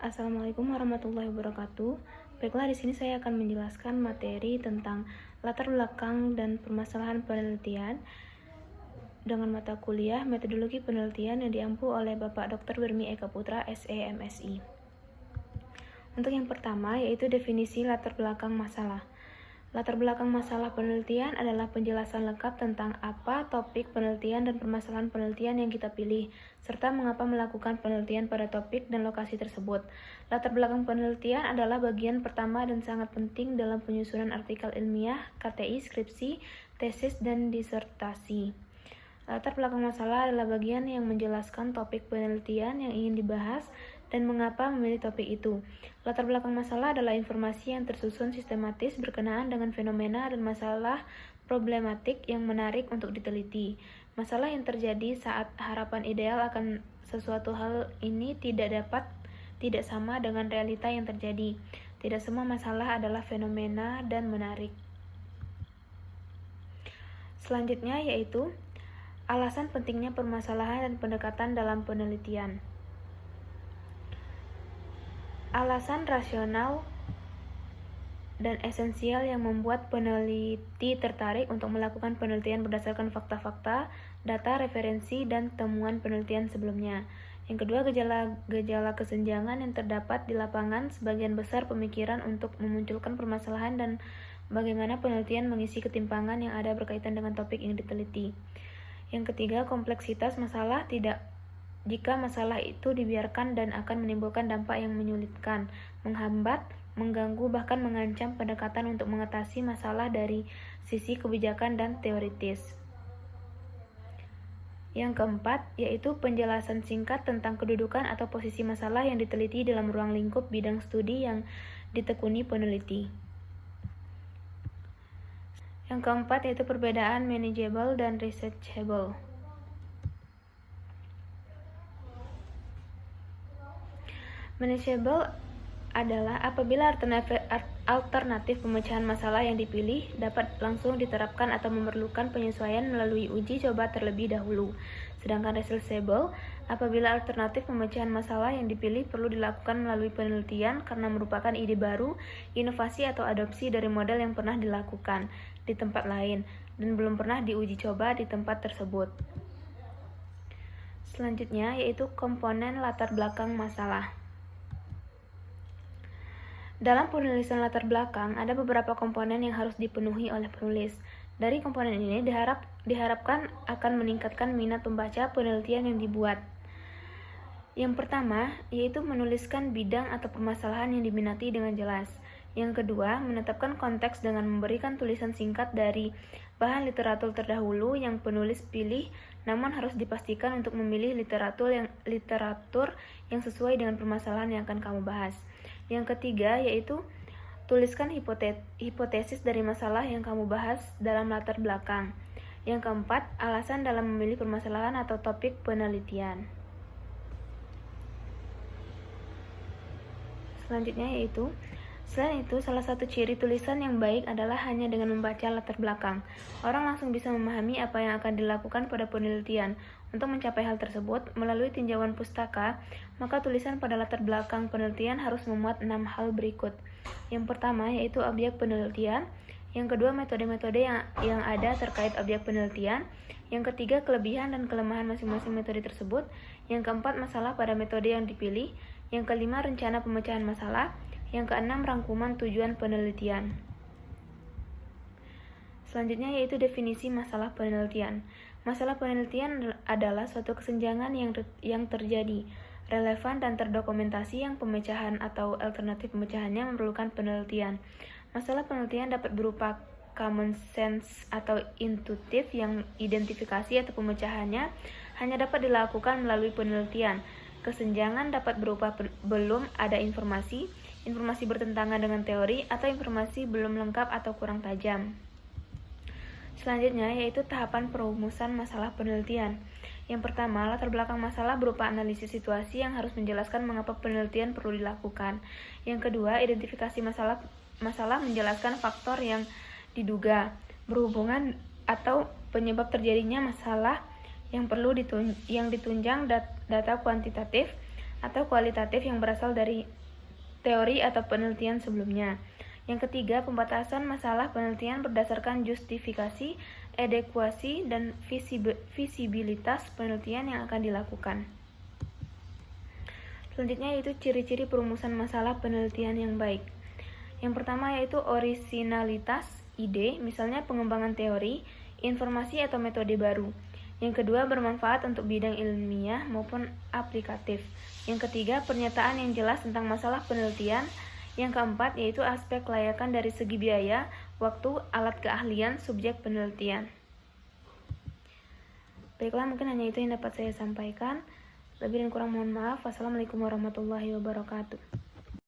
Assalamualaikum warahmatullahi wabarakatuh. Baiklah, di sini saya akan menjelaskan materi tentang latar belakang dan permasalahan penelitian dengan mata kuliah Metodologi Penelitian yang diampu oleh Bapak Dr. Wirmi Eka Putra, SE, MSI. Untuk yang pertama, yaitu definisi latar belakang masalah. Latar belakang masalah penelitian adalah penjelasan lengkap tentang apa topik penelitian dan permasalahan penelitian yang kita pilih, serta mengapa melakukan penelitian pada topik dan lokasi tersebut. Latar belakang penelitian adalah bagian pertama dan sangat penting dalam penyusunan artikel ilmiah, KTI, skripsi, tesis, dan disertasi. Latar belakang masalah adalah bagian yang menjelaskan topik penelitian yang ingin dibahas dan mengapa memilih topik itu. Latar belakang masalah adalah informasi yang tersusun sistematis berkenaan dengan fenomena dan masalah problematik yang menarik untuk diteliti. Masalah yang terjadi saat harapan ideal akan sesuatu hal ini tidak sama dengan realita yang terjadi. Tidak semua masalah adalah fenomena dan menarik. Selanjutnya yaitu alasan pentingnya permasalahan dan pendekatan dalam penelitian. Alasan rasional dan esensial yang membuat peneliti tertarik untuk melakukan penelitian berdasarkan fakta-fakta, data, referensi, dan temuan penelitian sebelumnya. Yang kedua, gejala kesenjangan yang terdapat di lapangan. Sebagian besar pemikiran untuk memunculkan permasalahan dan bagaimana penelitian mengisi ketimpangan yang ada berkaitan dengan topik yang diteliti. Yang ketiga, kompleksitas masalah. Jika masalah itu dibiarkan dan akan menimbulkan dampak yang menyulitkan, menghambat, mengganggu, bahkan mengancam pendekatan untuk mengatasi masalah dari sisi kebijakan dan teoritis. Yang keempat, yaitu penjelasan singkat tentang kedudukan atau posisi masalah yang diteliti dalam ruang lingkup bidang studi yang ditekuni peneliti. Yang keempat, yaitu perbedaan manageable dan researchable. Manageable adalah apabila alternatif pemecahan masalah yang dipilih dapat langsung diterapkan atau memerlukan penyesuaian melalui uji coba terlebih dahulu. Sedangkan researchable apabila alternatif pemecahan masalah yang dipilih perlu dilakukan melalui penelitian karena merupakan ide baru, inovasi atau adopsi dari model yang pernah dilakukan di tempat lain dan belum pernah diuji coba di tempat tersebut. Selanjutnya yaitu komponen latar belakang masalah. Dalam penulisan latar belakang, ada beberapa komponen yang harus dipenuhi oleh penulis. Dari komponen ini diharapkan akan meningkatkan minat pembaca penelitian yang dibuat. Yang pertama, yaitu menuliskan bidang atau permasalahan yang diminati dengan jelas. Yang kedua, menetapkan konteks dengan memberikan tulisan singkat dari bahan literatur terdahulu yang penulis pilih, namun harus dipastikan untuk memilih literatur yang sesuai dengan permasalahan yang akan kamu bahas. Yang ketiga, yaitu tuliskan hipotesis dari masalah yang kamu bahas dalam latar belakang. Yang keempat, alasan dalam memilih permasalahan atau topik penelitian. Selanjutnya yaitu, selain itu, salah satu ciri tulisan yang baik adalah hanya dengan membaca latar belakang. Orang langsung bisa memahami apa yang akan dilakukan pada penelitian. Untuk mencapai hal tersebut, melalui tinjauan pustaka, maka tulisan pada latar belakang penelitian harus memuat 6 hal berikut. Yang pertama, yaitu objek penelitian. Yang kedua, metode-metode yang ada terkait objek penelitian. Yang ketiga, kelebihan dan kelemahan masing-masing metode tersebut. Yang keempat, masalah pada metode yang dipilih. Yang kelima, rencana pemecahan masalah. Yang keenam, rangkuman tujuan penelitian. Selanjutnya yaitu definisi masalah penelitian. Masalah penelitian adalah suatu kesenjangan yang terjadi, relevan dan terdokumentasi yang pemecahan atau alternatif pemecahannya memerlukan penelitian. Masalah penelitian dapat berupa common sense atau intuitif yang identifikasi atau pemecahannya hanya dapat dilakukan melalui penelitian. Kesenjangan dapat berupa belum ada informasi bertentangan dengan teori, atau informasi belum lengkap atau kurang tajam. Selanjutnya yaitu tahapan perumusan masalah penelitian. Yang pertama, latar belakang masalah berupa analisis situasi yang harus menjelaskan mengapa penelitian perlu dilakukan. Yang kedua, identifikasi masalah menjelaskan faktor yang diduga berhubungan atau penyebab terjadinya masalah yang ditunjang data kuantitatif atau kualitatif yang berasal dari teori atau penelitian sebelumnya. Yang ketiga, pembatasan masalah penelitian berdasarkan justifikasi, adekuasi, dan visibilitas penelitian yang akan dilakukan. Selanjutnya yaitu ciri-ciri perumusan masalah penelitian yang baik. Yang pertama yaitu orisinalitas ide, misalnya pengembangan teori, informasi atau metode baru. Yang kedua, bermanfaat untuk bidang ilmiah maupun aplikatif. Yang ketiga, pernyataan yang jelas tentang masalah penelitian. Yang keempat, yaitu aspek kelayakan dari segi biaya, waktu, alat keahlian, subjek penelitian. Baiklah, mungkin hanya itu yang dapat saya sampaikan. Lebih dan kurang mohon maaf. Wassalamualaikum warahmatullahi wabarakatuh.